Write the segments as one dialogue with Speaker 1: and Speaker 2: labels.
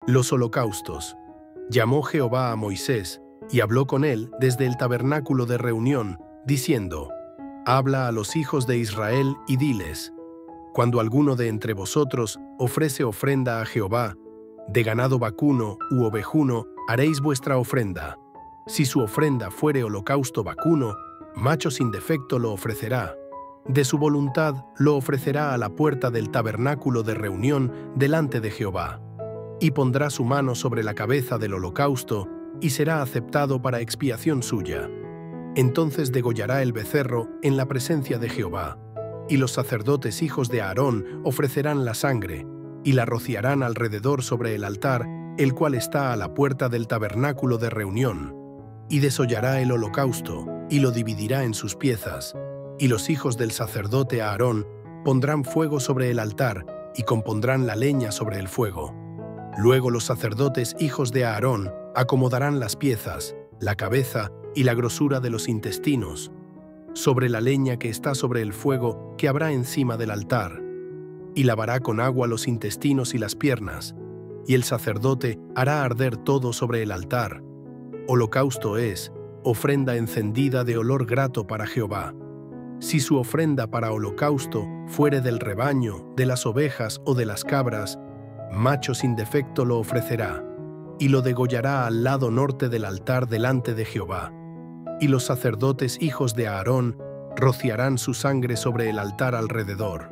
Speaker 1: Los holocaustos. Llamó Jehová a Moisés, y habló con él desde el tabernáculo de reunión, diciendo: Habla a los hijos de Israel y diles: Cuando alguno de entre vosotros ofrece ofrenda a Jehová, de ganado vacuno u ovejuno haréis vuestra ofrenda. Si su ofrenda fuere holocausto vacuno, macho sin defecto lo ofrecerá. De su voluntad lo ofrecerá a la puerta del tabernáculo de reunión delante de Jehová. Y pondrá su mano sobre la cabeza del holocausto, y será aceptado para expiación suya. Entonces degollará el becerro en la presencia de Jehová. Y los sacerdotes hijos de Aarón ofrecerán la sangre, y la rociarán alrededor sobre el altar, el cual está a la puerta del tabernáculo de reunión. Y desollará el holocausto, y lo dividirá en sus piezas. Y los hijos del sacerdote Aarón pondrán fuego sobre el altar, y compondrán la leña sobre el fuego. Luego los sacerdotes hijos de Aarón acomodarán las piezas, la cabeza y la grosura de los intestinos, sobre la leña que está sobre el fuego que habrá encima del altar, y lavará con agua los intestinos y las piernas, y el sacerdote hará arder todo sobre el altar. Holocausto es, ofrenda encendida de olor grato para Jehová. Si su ofrenda para holocausto fuere del rebaño, de las ovejas o de las cabras, macho sin defecto lo ofrecerá, y lo degollará al lado norte del altar delante de Jehová. Y los sacerdotes hijos de Aarón rociarán su sangre sobre el altar alrededor.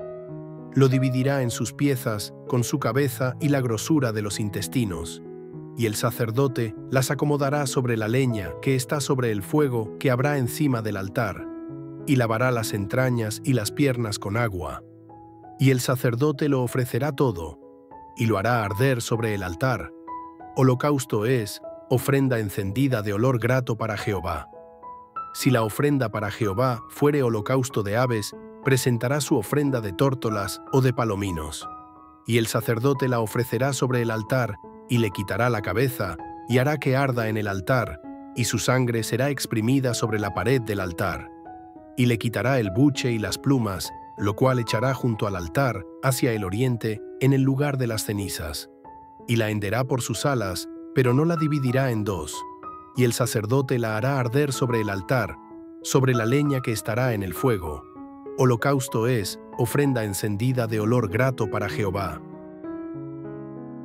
Speaker 1: Lo dividirá en sus piezas con su cabeza y la grosura de los intestinos. Y el sacerdote las acomodará sobre la leña que está sobre el fuego que habrá encima del altar, y lavará las entrañas y las piernas con agua. Y el sacerdote lo ofrecerá todo, y lo hará arder sobre el altar. Holocausto es, ofrenda encendida de olor grato para Jehová. Si la ofrenda para Jehová fuere holocausto de aves, presentará su ofrenda de tórtolas o de palominos. Y el sacerdote la ofrecerá sobre el altar, y le quitará la cabeza, y hará que arda en el altar, y su sangre será exprimida sobre la pared del altar. Y le quitará el buche y las plumas, lo cual echará junto al altar, hacia el oriente, en el lugar de las cenizas. Y la henderá por sus alas, pero no la dividirá en dos. Y el sacerdote la hará arder sobre el altar, sobre la leña que estará en el fuego. Holocausto es, ofrenda encendida de olor grato para Jehová.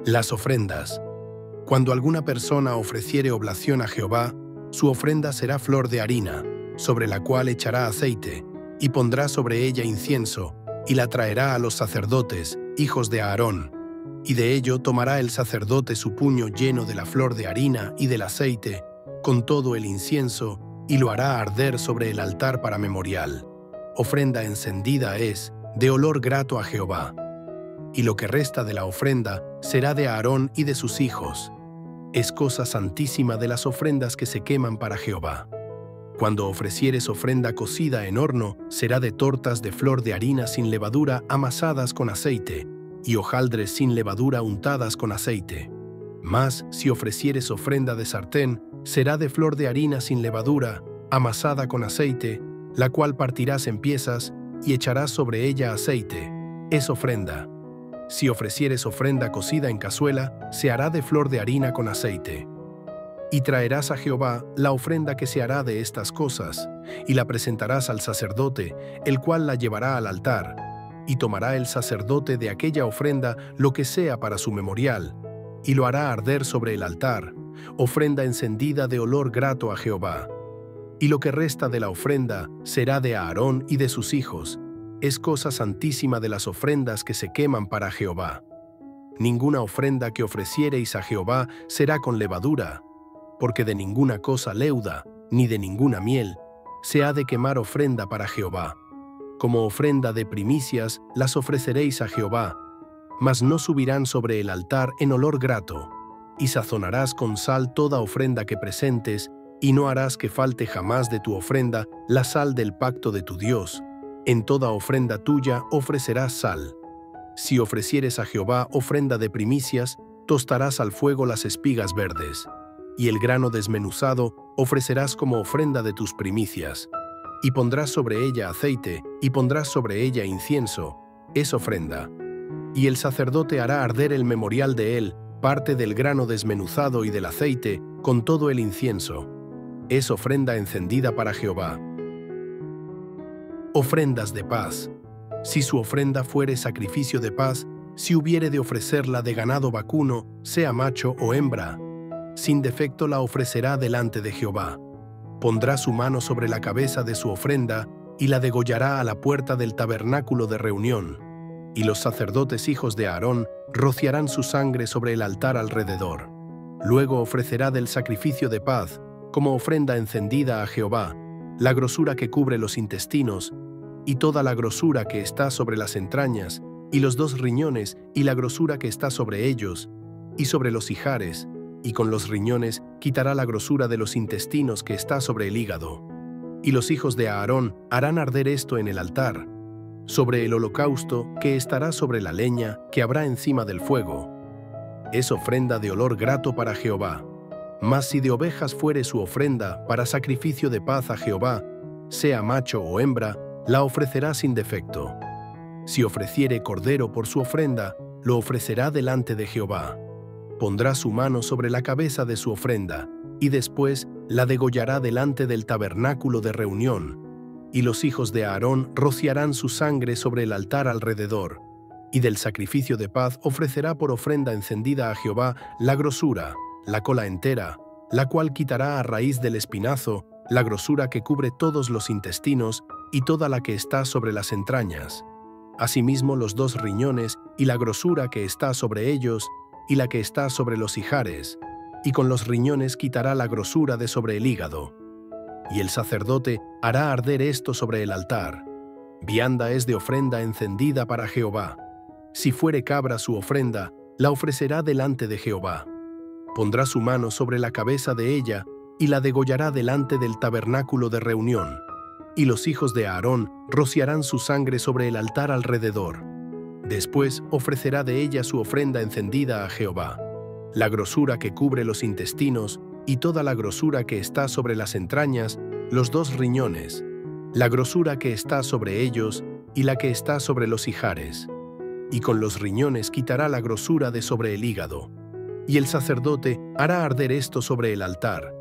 Speaker 1: Las ofrendas. Cuando alguna persona ofreciere oblación a Jehová, su ofrenda será flor de harina, sobre la cual echará aceite, y pondrá sobre ella incienso, y la traerá a los sacerdotes, hijos de Aarón. Y de ello tomará el sacerdote su puño lleno de la flor de harina y del aceite, con todo el incienso, y lo hará arder sobre el altar para memorial. Ofrenda encendida es, de olor grato a Jehová. Y lo que resta de la ofrenda será de Aarón y de sus hijos. Es cosa santísima de las ofrendas que se queman para Jehová. Cuando ofrecieres ofrenda cocida en horno, será de tortas de flor de harina sin levadura amasadas con aceite, y hojaldres sin levadura untadas con aceite. Mas, si ofrecieres ofrenda de sartén, será de flor de harina sin levadura, amasada con aceite, la cual partirás en piezas, y echarás sobre ella aceite. Es ofrenda. Si ofrecieres ofrenda cocida en cazuela, se hará de flor de harina con aceite. Y traerás a Jehová la ofrenda que se hará de estas cosas, y la presentarás al sacerdote, el cual la llevará al altar, y tomará el sacerdote de aquella ofrenda lo que sea para su memorial, y lo hará arder sobre el altar, ofrenda encendida de olor grato a Jehová. Y lo que resta de la ofrenda será de Aarón y de sus hijos. Es cosa santísima de las ofrendas que se queman para Jehová. Ninguna ofrenda que ofreciereis a Jehová será con levadura, porque de ninguna cosa leuda, ni de ninguna miel, se ha de quemar ofrenda para Jehová. Como ofrenda de primicias las ofreceréis a Jehová, mas no subirán sobre el altar en olor grato. Y sazonarás con sal toda ofrenda que presentes, y no harás que falte jamás de tu ofrenda la sal del pacto de tu Dios. En toda ofrenda tuya ofrecerás sal. Si ofrecieres a Jehová ofrenda de primicias, tostarás al fuego las espigas verdes. Y el grano desmenuzado ofrecerás como ofrenda de tus primicias. Y pondrás sobre ella aceite, y pondrás sobre ella incienso. Es ofrenda. Y el sacerdote hará arder el memorial de él, parte del grano desmenuzado y del aceite, con todo el incienso. Es ofrenda encendida para Jehová. Ofrendas de paz. Si su ofrenda fuere sacrificio de paz, si hubiere de ofrecerla de ganado vacuno, sea macho o hembra, sin defecto la ofrecerá delante de Jehová. Pondrá su mano sobre la cabeza de su ofrenda y la degollará a la puerta del tabernáculo de reunión. Y los sacerdotes hijos de Aarón rociarán su sangre sobre el altar alrededor. Luego ofrecerá del sacrificio de paz, como ofrenda encendida a Jehová, la grosura que cubre los intestinos, y toda la grosura que está sobre las entrañas, y los 2 riñones, y la grosura que está sobre ellos, y sobre los ijares, y con los riñones quitará la grosura de los intestinos que está sobre el hígado. Y los hijos de Aarón harán arder esto en el altar, sobre el holocausto que estará sobre la leña que habrá encima del fuego. Es ofrenda de olor grato para Jehová. Mas si de ovejas fuere su ofrenda para sacrificio de paz a Jehová, sea macho o hembra, la ofrecerá sin defecto. Si ofreciere cordero por su ofrenda, lo ofrecerá delante de Jehová. Pondrá su mano sobre la cabeza de su ofrenda, y después la degollará delante del tabernáculo de reunión. Y los hijos de Aarón rociarán su sangre sobre el altar alrededor, y del sacrificio de paz ofrecerá por ofrenda encendida a Jehová la grosura, la cola entera, la cual quitará a raíz del espinazo, la grosura que cubre todos los intestinos y toda la que está sobre las entrañas. Asimismo los 2 riñones y la grosura que está sobre ellos y la que está sobre los ijares, y con los riñones quitará la grosura de sobre el hígado. Y el sacerdote hará arder esto sobre el altar. Vianda es de ofrenda encendida para Jehová. Si fuere cabra su ofrenda, la ofrecerá delante de Jehová. Pondrá su mano sobre la cabeza de ella y la degollará delante del tabernáculo de reunión. Y los hijos de Aarón rociarán su sangre sobre el altar alrededor. Después ofrecerá de ella su ofrenda encendida a Jehová. La grosura que cubre los intestinos y toda la grosura que está sobre las entrañas, los 2 riñones, la grosura que está sobre ellos y la que está sobre los ijares. Y con los riñones quitará la grosura de sobre el hígado. Y el sacerdote hará arder esto sobre el altar.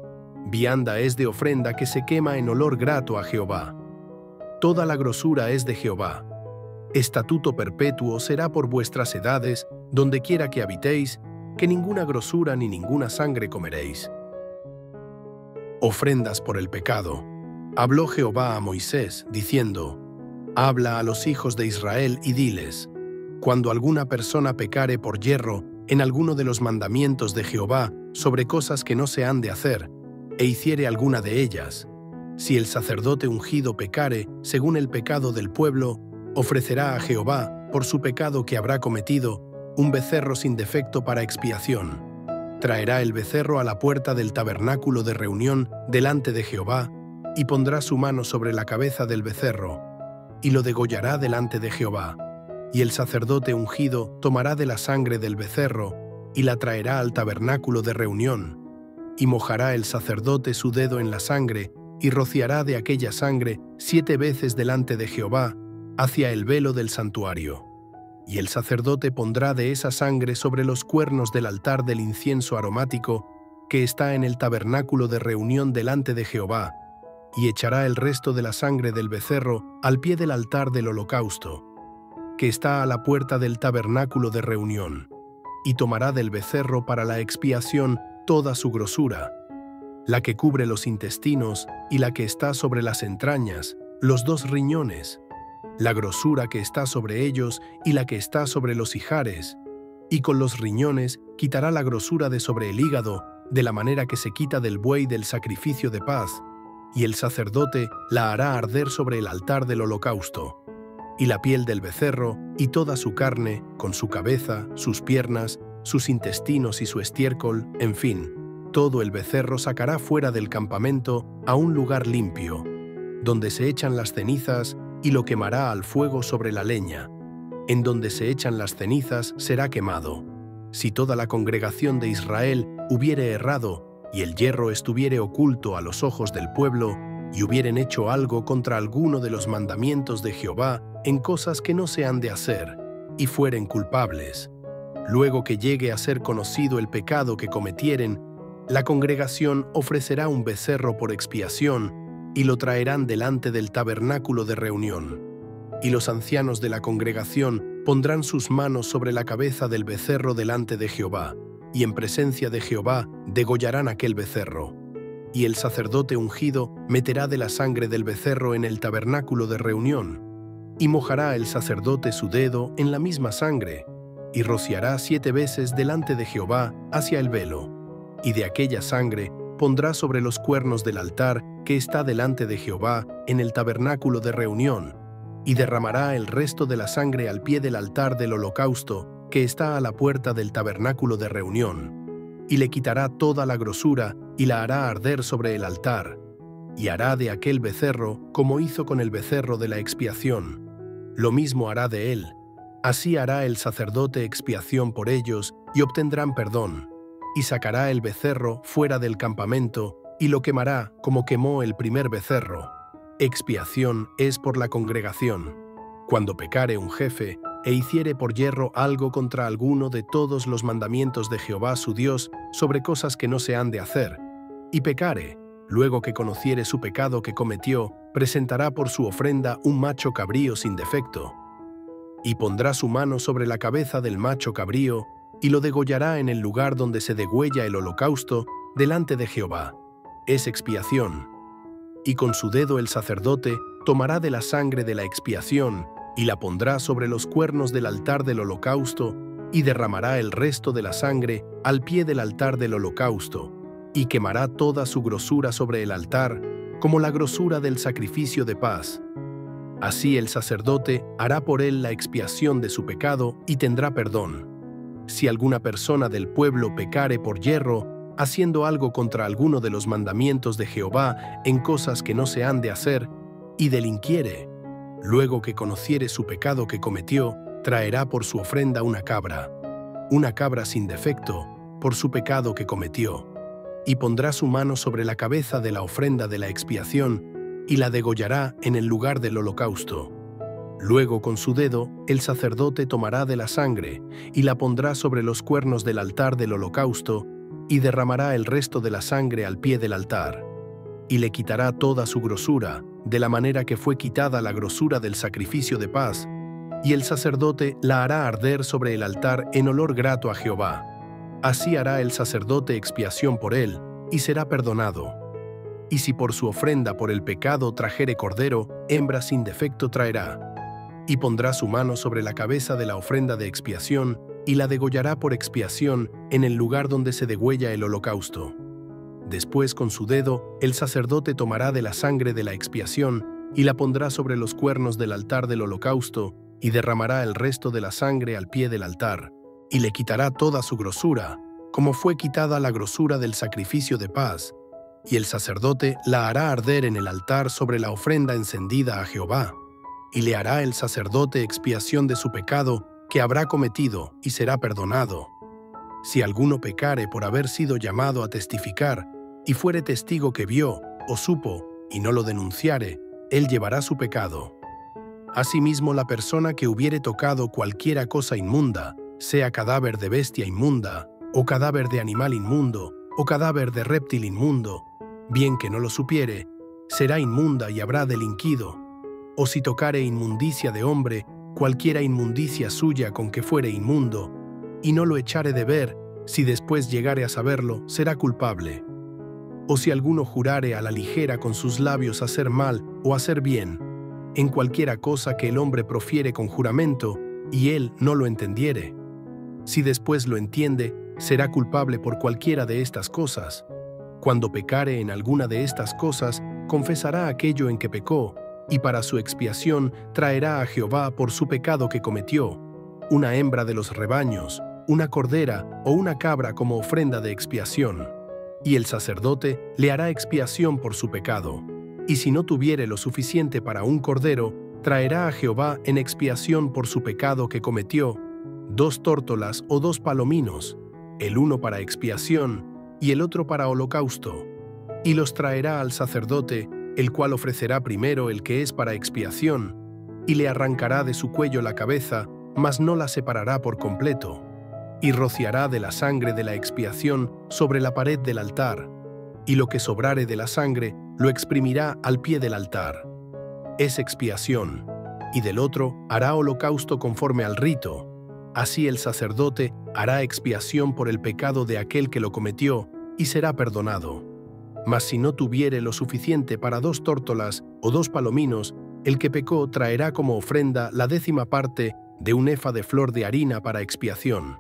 Speaker 1: Vianda es de ofrenda que se quema en olor grato a Jehová. Toda la grosura es de Jehová. Estatuto perpetuo será por vuestras edades, donde quiera que habitéis, que ninguna grosura ni ninguna sangre comeréis. Ofrendas por el pecado. Habló Jehová a Moisés, diciendo: Habla a los hijos de Israel y diles: Cuando alguna persona pecare por yerro en alguno de los mandamientos de Jehová sobre cosas que no se han de hacer, e hiciere alguna de ellas, si el sacerdote ungido pecare según el pecado del pueblo, ofrecerá a Jehová, por su pecado que habrá cometido, un becerro sin defecto para expiación. Traerá el becerro a la puerta del tabernáculo de reunión delante de Jehová, y pondrá su mano sobre la cabeza del becerro, y lo degollará delante de Jehová. Y el sacerdote ungido tomará de la sangre del becerro, y la traerá al tabernáculo de reunión, y mojará el sacerdote su dedo en la sangre, y rociará de aquella sangre 7 veces delante de Jehová, hacia el velo del santuario. Y el sacerdote pondrá de esa sangre sobre los cuernos del altar del incienso aromático, que está en el tabernáculo de reunión delante de Jehová, y echará el resto de la sangre del becerro al pie del altar del holocausto, que está a la puerta del tabernáculo de reunión, y tomará del becerro para la expiación toda su grosura, la que cubre los intestinos y la que está sobre las entrañas, los 2 riñones, la grosura que está sobre ellos y la que está sobre los ijares, y con los riñones quitará la grosura de sobre el hígado, de la manera que se quita del buey del sacrificio de paz, y el sacerdote la hará arder sobre el altar del holocausto. Y la piel del becerro y toda su carne, con su cabeza, sus piernas, sus intestinos y su estiércol, en fin, todo el becerro sacará fuera del campamento a un lugar limpio, donde se echan las cenizas, y lo quemará al fuego sobre la leña. En donde se echan las cenizas será quemado. Si toda la congregación de Israel hubiere errado, y el yerro estuviere oculto a los ojos del pueblo, y hubieren hecho algo contra alguno de los mandamientos de Jehová en cosas que no se han de hacer, y fueren culpables, Luego que llegue a ser conocido el pecado que cometieren, la congregación ofrecerá un becerro por expiación y lo traerán delante del tabernáculo de reunión. Y los ancianos de la congregación pondrán sus manos sobre la cabeza del becerro delante de Jehová, y en presencia de Jehová degollarán aquel becerro. Y el sacerdote ungido meterá de la sangre del becerro en el tabernáculo de reunión, y mojará el sacerdote su dedo en la misma sangre, y rociará 7 veces delante de Jehová hacia el velo, y de aquella sangre pondrá sobre los cuernos del altar que está delante de Jehová en el tabernáculo de reunión, y derramará el resto de la sangre al pie del altar del holocausto que está a la puerta del tabernáculo de reunión, y le quitará toda la grosura y la hará arder sobre el altar, y hará de aquel becerro como hizo con el becerro de la expiación. Lo mismo hará de él. Así hará el sacerdote expiación por ellos y obtendrán perdón, y sacará el becerro fuera del campamento y lo quemará como quemó el primer becerro. Expiación es por la congregación. Cuando pecare un jefe e hiciere por yerro algo contra alguno de todos los mandamientos de Jehová su Dios sobre cosas que no se han de hacer, y pecare, luego que conociere su pecado que cometió, presentará por su ofrenda un macho cabrío sin defecto, y pondrá su mano sobre la cabeza del macho cabrío, y lo degollará en el lugar donde se degüella el holocausto, delante de Jehová. Es expiación. Y con su dedo el sacerdote tomará de la sangre de la expiación, y la pondrá sobre los cuernos del altar del holocausto, y derramará el resto de la sangre al pie del altar del holocausto, y quemará toda su grosura sobre el altar, como la grosura del sacrificio de paz. Así el sacerdote hará por él la expiación de su pecado y tendrá perdón. Si alguna persona del pueblo pecare por yerro, haciendo algo contra alguno de los mandamientos de Jehová en cosas que no se han de hacer, y delinquiere, luego que conociere su pecado que cometió, traerá por su ofrenda una cabra sin defecto, por su pecado que cometió, y pondrá su mano sobre la cabeza de la ofrenda de la expiación, y la degollará en el lugar del holocausto. Luego con su dedo el sacerdote tomará de la sangre, y la pondrá sobre los cuernos del altar del holocausto, y derramará el resto de la sangre al pie del altar, y le quitará toda su grosura, de la manera que fue quitada la grosura del sacrificio de paz, y el sacerdote la hará arder sobre el altar en olor grato a Jehová. Así hará el sacerdote expiación por él, y será perdonado. Y si por su ofrenda por el pecado trajere cordero, hembra sin defecto traerá. Y pondrá su mano sobre la cabeza de la ofrenda de expiación, y la degollará por expiación en el lugar donde se degüella el holocausto. Después con su dedo el sacerdote tomará de la sangre de la expiación, y la pondrá sobre los cuernos del altar del holocausto, y derramará el resto de la sangre al pie del altar, y le quitará toda su grosura, como fue quitada la grosura del sacrificio de paz, y el sacerdote la hará arder en el altar sobre la ofrenda encendida a Jehová, y le hará el sacerdote expiación de su pecado que habrá cometido, y será perdonado. Si alguno pecare por haber sido llamado a testificar, y fuere testigo que vio o supo, y no lo denunciare, él llevará su pecado. Asimismo, la persona que hubiere tocado cualquiera cosa inmunda, sea cadáver de bestia inmunda, o cadáver de animal inmundo, o cadáver de reptil inmundo, bien que no lo supiere, será inmunda y habrá delinquido. O si tocare inmundicia de hombre, cualquiera inmundicia suya con que fuere inmundo, y no lo echare de ver, si después llegare a saberlo, será culpable. O si alguno jurare a la ligera con sus labios hacer mal o hacer bien, en cualquiera cosa que el hombre profiere con juramento, y él no lo entendiere. Si después lo entiende, será culpable por cualquiera de estas cosas. Cuando pecare en alguna de estas cosas, confesará aquello en que pecó, y para su expiación traerá a Jehová por su pecado que cometió, una hembra de los rebaños, una cordera o una cabra como ofrenda de expiación. Y el sacerdote le hará expiación por su pecado. Y si no tuviere lo suficiente para un cordero, traerá a Jehová en expiación por su pecado que cometió 2 tórtolas o 2 palominos, el uno para expiación y el otro para holocausto, y los traerá al sacerdote, el cual ofrecerá primero el que es para expiación, y le arrancará de su cuello la cabeza, mas no la separará por completo. y rociará de la sangre de la expiación sobre la pared del altar, y lo que sobrare de la sangre lo exprimirá al pie del altar. Es expiación, y del otro hará holocausto conforme al rito. Así el sacerdote hará expiación por el pecado de aquel que lo cometió, y será perdonado. Mas si no tuviere lo suficiente para 2 tórtolas o 2 palominos, el que pecó traerá como ofrenda la 10ª parte de un efa de flor de harina para expiación.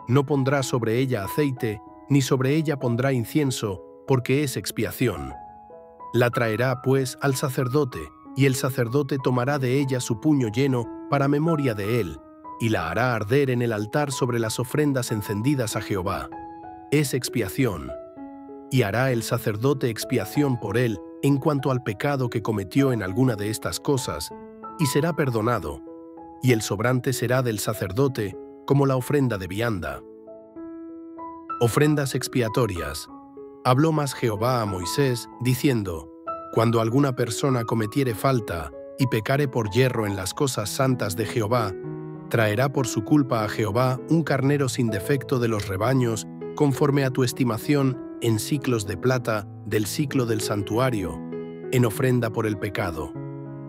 Speaker 1: No pondrá sobre ella aceite, ni sobre ella pondrá incienso, porque es expiación. La traerá, pues, al sacerdote, y el sacerdote tomará de ella su puño lleno para memoria de él, y la hará arder en el altar sobre las ofrendas encendidas a Jehová. Es expiación. Y hará el sacerdote expiación por él en cuanto al pecado que cometió en alguna de estas cosas, y será perdonado, y el sobrante será del sacerdote como la ofrenda de vianda. Ofrendas expiatorias. Habló más Jehová a Moisés, diciendo: Cuando alguna persona cometiere falta y pecare por yerro en las cosas santas de Jehová, traerá por su culpa a Jehová un carnero sin defecto de los rebaños, conforme a tu estimación, en siclos de plata del siclo del santuario, en ofrenda por el pecado.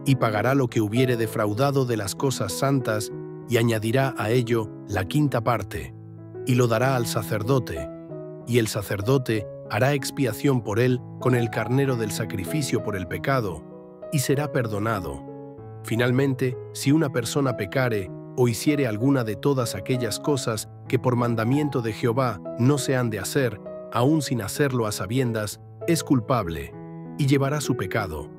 Speaker 1: Y pagará lo que hubiere defraudado de las cosas santas, y añadirá a ello la 5ª parte, y lo dará al sacerdote. Y el sacerdote hará expiación por él con el carnero del sacrificio por el pecado, y será perdonado. Finalmente, si una persona pecare o hiciere alguna de todas aquellas cosas que por mandamiento de Jehová no se han de hacer, aun sin hacerlo a sabiendas, es culpable, y llevará su pecado.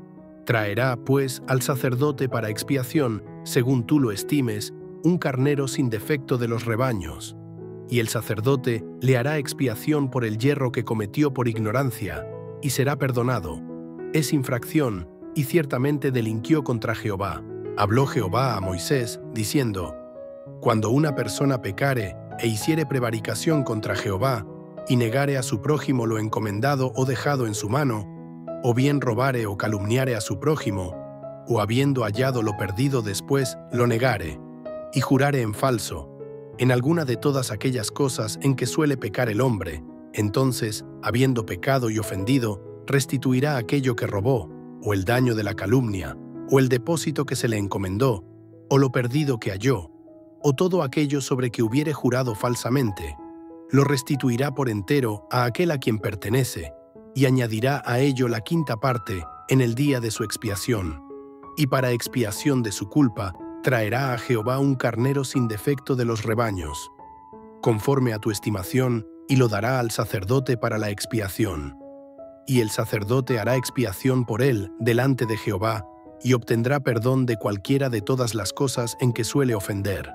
Speaker 1: Traerá, pues, al sacerdote para expiación, según tú lo estimes, un carnero sin defecto de los rebaños. Y el sacerdote le hará expiación por el yerro que cometió por ignorancia, y será perdonado. Es infracción, y ciertamente delinquió contra Jehová. Habló Jehová a Moisés, diciendo: Cuando una persona pecare e hiciere prevaricación contra Jehová, y negare a su prójimo lo encomendado o dejado en su mano, o bien robare o calumniare a su prójimo, o habiendo hallado lo perdido después lo negare, y jurare en falso, en alguna de todas aquellas cosas en que suele pecar el hombre, entonces, habiendo pecado y ofendido, restituirá aquello que robó, o el daño de la calumnia, o el depósito que se le encomendó, o lo perdido que halló, o todo aquello sobre que hubiere jurado falsamente. Lo restituirá por entero a aquel a quien pertenece, y añadirá a ello la 5ª parte en el día de su expiación. Y para expiación de su culpa, traerá a Jehová un carnero sin defecto de los rebaños, conforme a tu estimación, y lo dará al sacerdote para la expiación. Y el sacerdote hará expiación por él delante de Jehová, y obtendrá perdón de cualquiera de todas las cosas en que suele ofender.